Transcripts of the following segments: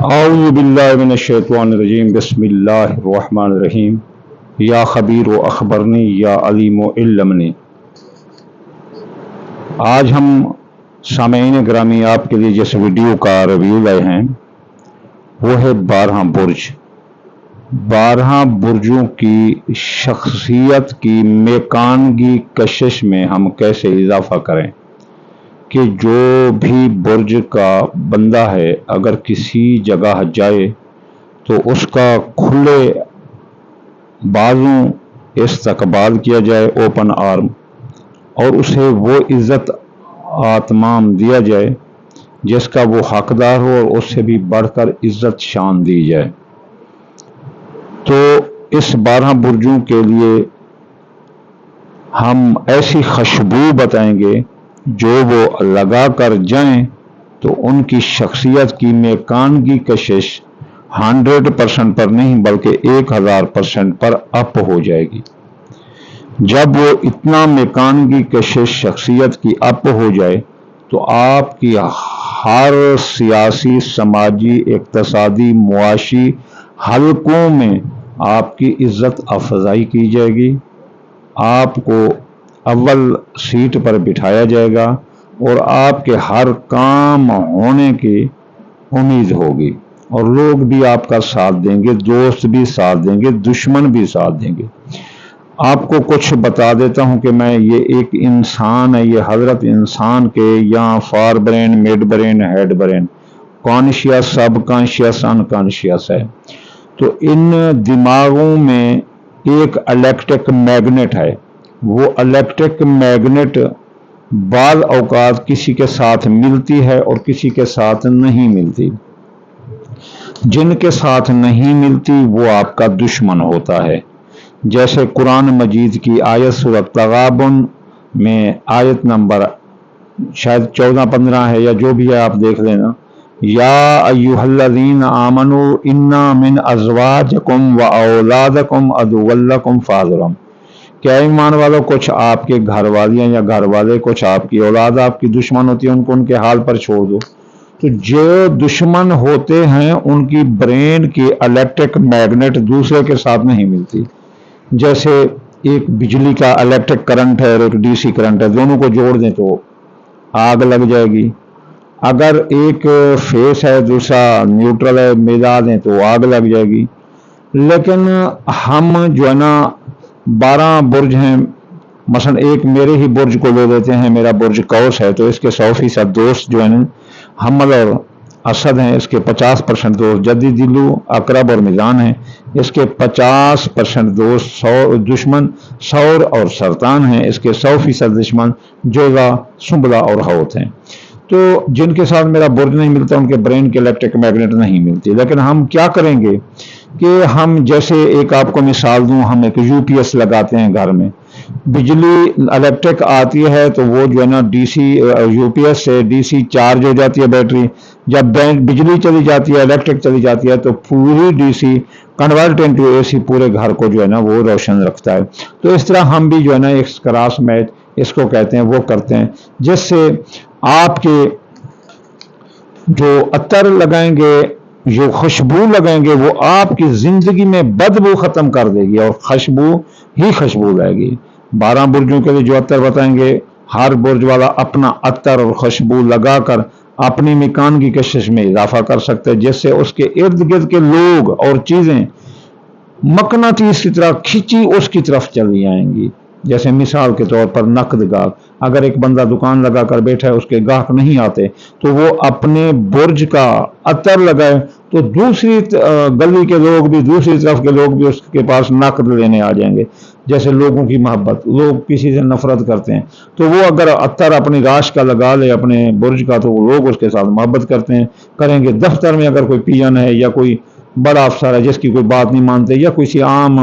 اعوذ باللہ من الشیطان الرجیم بسم اللہ الرحمن الرحیم یا خبیر و اخبرنی یا علیم و علمنی۔ آج ہم سامعین گرامی آپ کے لیے جس ویڈیو کا ریویو لائے ہیں وہ ہے 12 برج۔ 12 برجوں کی شخصیت کی میکانگی کشش میں ہم کیسے اضافہ کریں کہ جو بھی برج کا بندہ ہے اگر کسی جگہ جائے تو اس کا کھلے بازوں استقبال کیا جائے، اوپن آرم، اور اسے وہ عزت آتمام دیا جائے جس کا وہ حقدار ہو اور اس سے بھی بڑھ کر عزت شان دی جائے۔ تو اس 12 برجوں کے لیے ہم ایسی خوشبو بتائیں گے جو وہ لگا کر جائیں تو ان کی شخصیت کی میکانگی کشش 100% پر نہیں بلکہ 1000% پر اپ ہو جائے گی۔ جب وہ اتنا میکانگی کشش شخصیت کی اپ ہو جائے تو آپ کی ہر سیاسی، سماجی، اقتصادی، معاشی حلقوں میں آپ کی عزت افزائی کی جائے گی، آپ کو اول سیٹ پر بٹھایا جائے گا اور آپ کے ہر کام ہونے کی امید ہوگی اور لوگ بھی آپ کا ساتھ دیں گے، دوست بھی ساتھ دیں گے، دشمن بھی ساتھ دیں گے۔ آپ کو کچھ بتا دیتا ہوں کہ میں یہ ایک انسان ہے، یہ حضرت انسان کے یہاں forebrain, midbrain, head brain, conscious, subconscious, unconscious ہے۔ تو ان دماغوں میں ایک الیکٹرک میگنیٹ ہے، وہ الیکٹرک میگنیٹ بعض اوقات کسی کے ساتھ ملتی ہے اور کسی کے ساتھ نہیں ملتی۔ جن کے ساتھ نہیں ملتی وہ آپ کا دشمن ہوتا ہے۔ جیسے قرآن مجید کی آیت سورۃ تغابن میں آیت نمبر شاید 14-15 ہے یا جو بھی ہے، آپ دیکھ لینا۔ یا ایھا الذین آمنوا ان من ازواجکم و اولادکم عدوا لکم فاحذروہم۔ کیا ایمان والو، کچھ آپ کے گھر والیاں یا گھر والے، کچھ آپ کی اولاد آپ کی دشمن ہوتی ہے، ان کو ان کے حال پر چھوڑ دو۔ تو جو دشمن ہوتے ہیں ان کی برین کی الیکٹرک میگنیٹ دوسرے کے ساتھ نہیں ملتی۔ جیسے ایک بجلی کا الیکٹرک کرنٹ ہے اور ایک ڈی سی کرنٹ ہے، دونوں کو جوڑ دیں تو آگ لگ جائے گی۔ اگر ایک فیس ہے دوسرا نیوٹرل ہے، ملا دیں تو آگ لگ جائے گی۔ لیکن ہم جو ہے نا 12 برج ہیں، مثلا ایک میرے ہی برج کو لے لیتے ہیں، میرا برج قوس ہے تو اس کے 100% دوست جو ہیں حمل اور اسد ہیں، اس کے 50% دوست جدی، دلو، اقرب اور میزان ہیں، اس کے 50% دوست دشمن ثور اور سرطان ہیں، اس کے 100% دشمن جوزا، سنبلہ اور حوت ہیں۔ تو جن کے ساتھ میرا برج نہیں ملتا ان کے برین کے الیکٹرک میگنیٹ نہیں ملتی۔ لیکن ہم کیا کریں گے کہ ہم جیسے ایک آپ کو مثال دوں، ہم ایک یو پی ایس لگاتے ہیں گھر میں، بجلی الیکٹرک آتی ہے تو وہ جو ہے نا D C U P S سے ڈی سی چارج ہو جاتی ہے بیٹری، جب بجلی چلی جاتی ہے، الیکٹرک چلی جاتی ہے تو پوری ڈی سی کنورٹ انٹو اے سی پورے گھر کو جو ہے نا وہ روشن رکھتا ہے۔ تو اس طرح ہم بھی جو ہے نا ایک کراس میچ اس کو کہتے ہیں وہ کرتے ہیں، جس سے آپ کے جو عطر لگائیں گے، جو خوشبو لگائیں گے، وہ آپ کی زندگی میں بدبو ختم کر دے گی اور خوشبو ہی خوشبو لائے گی۔ 12 برجوں کے لیے جو عطر بتائیں گے، ہر برج والا اپنا عطر اور خوشبو لگا کر اپنی میکانگی کشش میں اضافہ کر سکتے ہیں، جس سے اس کے ارد گرد کے لوگ اور چیزیں مقناطیس کی طرح کھینچی اس کی طرف چلی آئیں گی۔ جیسے مثال کے طور پر نقد گاہک، اگر ایک بندہ دکان لگا کر بیٹھا ہے، اس کے گاہک نہیں آتے تو وہ اپنے برج کا عطر لگائے تو دوسری گلی کے لوگ بھی، دوسری طرف کے لوگ بھی اس کے پاس نقد لینے آ جائیں گے۔ جیسے لوگوں کی محبت، لوگ کسی سے نفرت کرتے ہیں تو وہ اگر عطر اپنی راش کا لگا لے اپنے برج کا تو وہ لوگ اس کے ساتھ محبت کریں گے۔ دفتر میں اگر کوئی پین ہے یا کوئی بڑا افسر ہے جس کی کوئی بات نہیں مانتے، یا کسی عام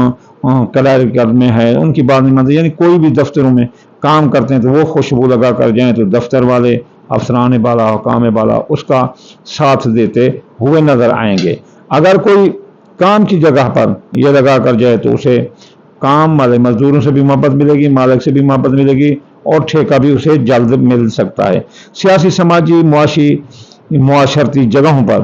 کلریکل میں ہے ان کی بات نہیں مانتے، یعنی کوئی بھی دفتروں میں کام کرتے ہیں تو وہ خوشبو لگا کر جائیں تو دفتر والے، افسران بالا، حکام بالا اس کا ساتھ دیتے ہوئے نظر آئیں گے۔ اگر کوئی کام کی جگہ پر یہ لگا کر جائے تو اسے کام والے مزدوروں سے بھی محبت ملے گی، مالک سے بھی محبت ملے گی اور ٹھیکہ بھی اسے جلد مل سکتا ہے۔ سیاسی، سماجی، معاشی، معاشرتی جگہوں پر